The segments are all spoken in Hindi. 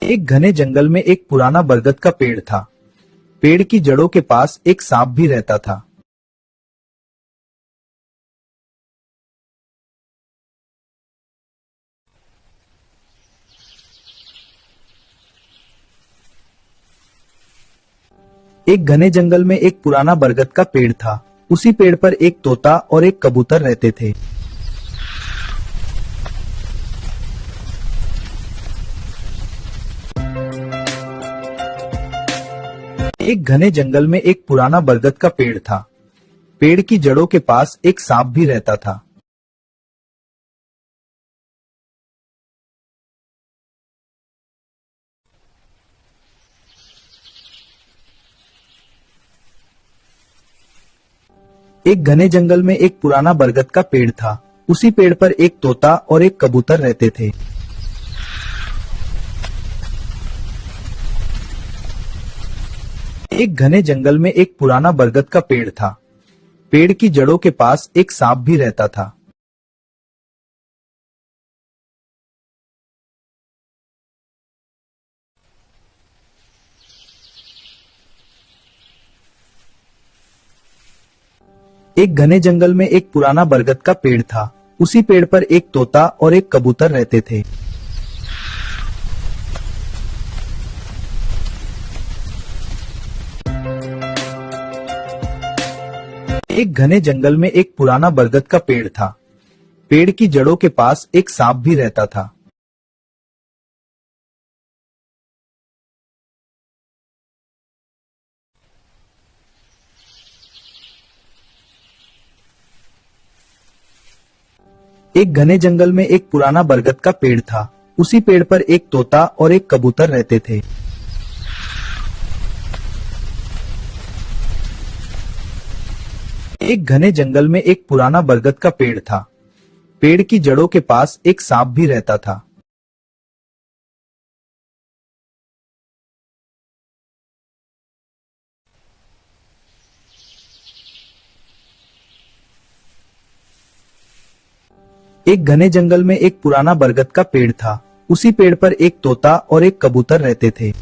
एक घने जंगल में एक पुराना बरगद का पेड़ था। पेड़ की जड़ों के पास एक सांप भी रहता था। एक घने जंगल में एक पुराना बरगद का पेड़ था। उसी पेड़ पर एक तोता और एक कबूतर रहते थे। एक घने जंगल में एक पुराना बरगद का पेड़ था। पेड़ की जड़ों के पास एक सांप भी रहता था। एक घने जंगल में एक पुराना बरगद का पेड़ था। उसी पेड़ पर एक तोता और एक कबूतर रहते थे। एक घने जंगल में एक पुराना बरगद का पेड़ था। पेड़ की जड़ों के पास एक सांप भी रहता था। एक घने जंगल में एक पुराना बरगद का पेड़ था। उसी पेड़ पर एक तोता और एक कबूतर रहते थे। एक घने जंगल में एक पुराना बरगद का पेड़ था। पेड़ की जड़ों के पास एक सांप भी रहता था। एक घने जंगल में एक पुराना बरगद का पेड़ था। उसी पेड़ पर एक तोता और एक कबूतर रहते थे। एक घने जंगल में एक पुराना बरगद का पेड़ था। पेड़ की जड़ों के पास एक सांप भी रहता था। एक घने जंगल में एक पुराना बरगद का पेड़ था। उसी पेड़ पर एक तोता और एक कबूतर रहते थे।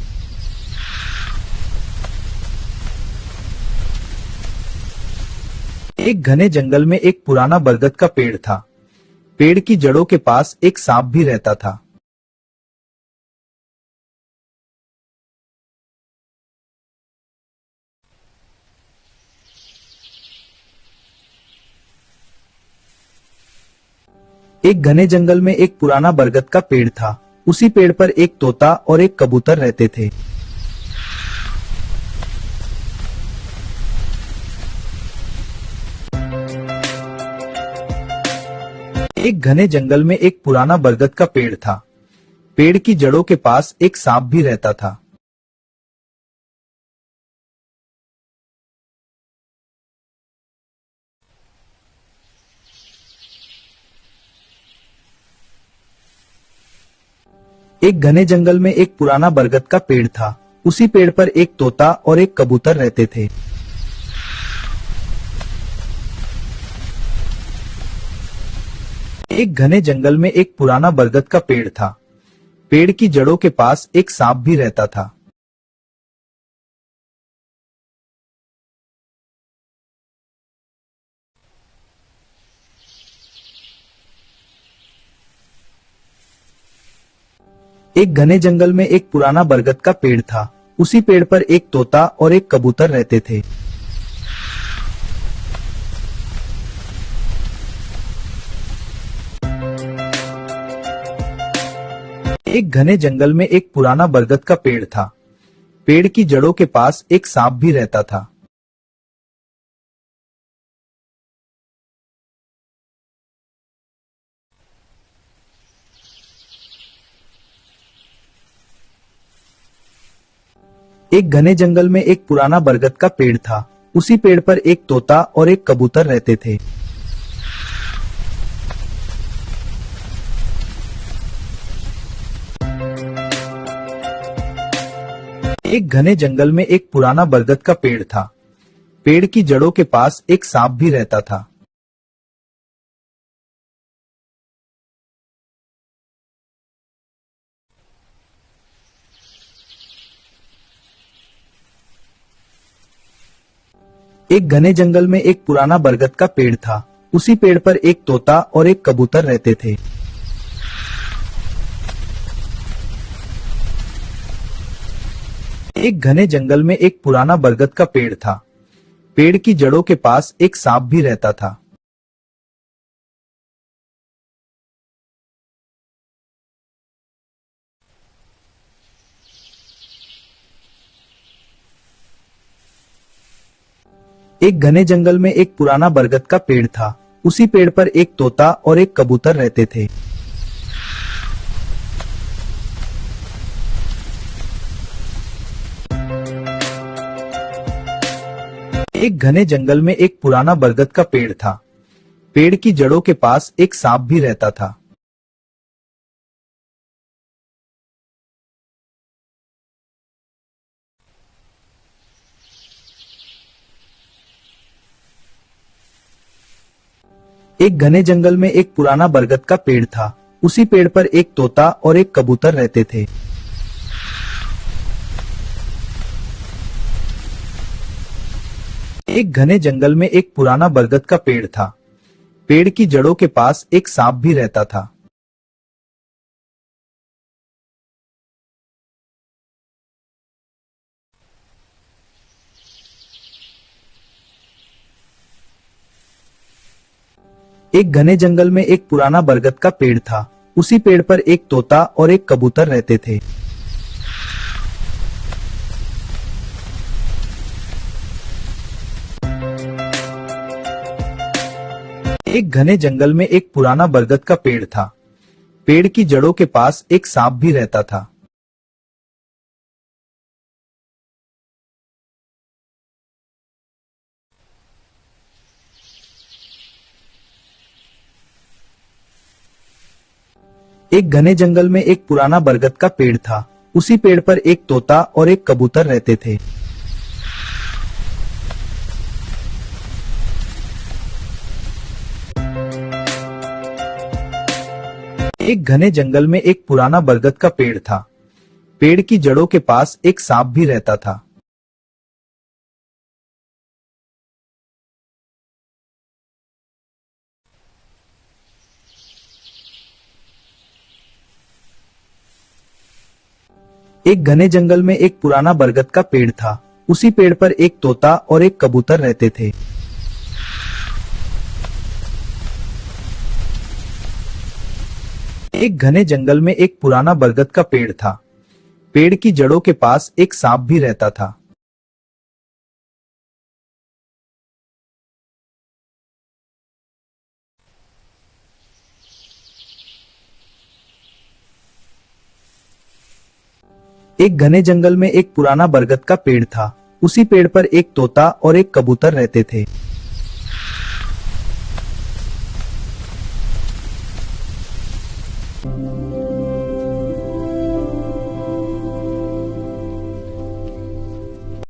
एक घने जंगल में एक पुराना बरगद का पेड़ था। पेड़ की जड़ों के पास एक सांप भी रहता था। एक घने जंगल में एक पुराना बरगद का पेड़ था। उसी पेड़ पर एक तोता और एक कबूतर रहते थे। एक घने जंगल में एक पुराना बरगद का पेड़ था। पेड़ की जड़ों के पास एक सांप भी रहता था। एक घने जंगल में एक पुराना बरगद का पेड़ था। उसी पेड़ पर एक तोता और एक कबूतर रहते थे। एक घने जंगल में एक पुराना बरगद का पेड़ था। पेड़ की जड़ों के पास एक सांप भी रहता था। एक घने जंगल में एक पुराना बरगद का पेड़ था। उसी पेड़ पर एक तोता और एक कबूतर रहते थे। एक घने जंगल में एक पुराना बरगद का पेड़ था। पेड़ की जड़ों के पास एक सांप भी रहता था। एक घने जंगल में एक पुराना बरगद का पेड़ था। उसी पेड़ पर एक तोता और एक कबूतर रहते थे। एक घने जंगल में एक पुराना बरगद का पेड़ था। पेड़ की जड़ों के पास एक सांप भी रहता था। एक घने जंगल में एक पुराना बरगद का पेड़ था। उसी पेड़ पर एक तोता और एक कबूतर रहते थे। एक घने जंगल में एक पुराना बरगद का पेड़ था। पेड़ की जड़ों के पास एक सांप भी रहता था। एक घने जंगल में एक पुराना बरगद का पेड़ था। उसी पेड़ पर एक तोता और एक कबूतर रहते थे। एक घने जंगल में एक पुराना बरगद का पेड़ था। पेड़ की जड़ों के पास एक सांप भी रहता था। एक घने जंगल में एक पुराना बरगद का पेड़ था। उसी पेड़ पर एक तोता और एक कबूतर रहते थे। एक घने जंगल में एक पुराना बरगद का पेड़ था। पेड़ की जड़ों के पास एक सांप भी रहता था। एक घने जंगल में एक पुराना बरगद का पेड़ था। उसी पेड़ पर एक तोता और एक कबूतर रहते थे। एक घने जंगल में एक पुराना बरगद का पेड़ था। पेड़ की जड़ों के पास एक सांप भी रहता था। एक घने जंगल में एक पुराना बरगद का पेड़ था। उसी पेड़ पर एक तोता और एक कबूतर रहते थे। एक घने जंगल में एक पुराना बरगद का पेड़ था। पेड़ की जड़ों के पास एक सांप भी रहता था। एक घने जंगल में एक पुराना बरगद का पेड़ था। उसी पेड़ पर एक तोता और एक कबूतर रहते थे। एक घने जंगल में एक पुराना बरगद का पेड़ था। पेड़ की जड़ों के पास एक सांप भी रहता था। एक घने जंगल में एक पुराना बरगद का पेड़ था। उसी पेड़ पर एक तोता और एक कबूतर रहते थे।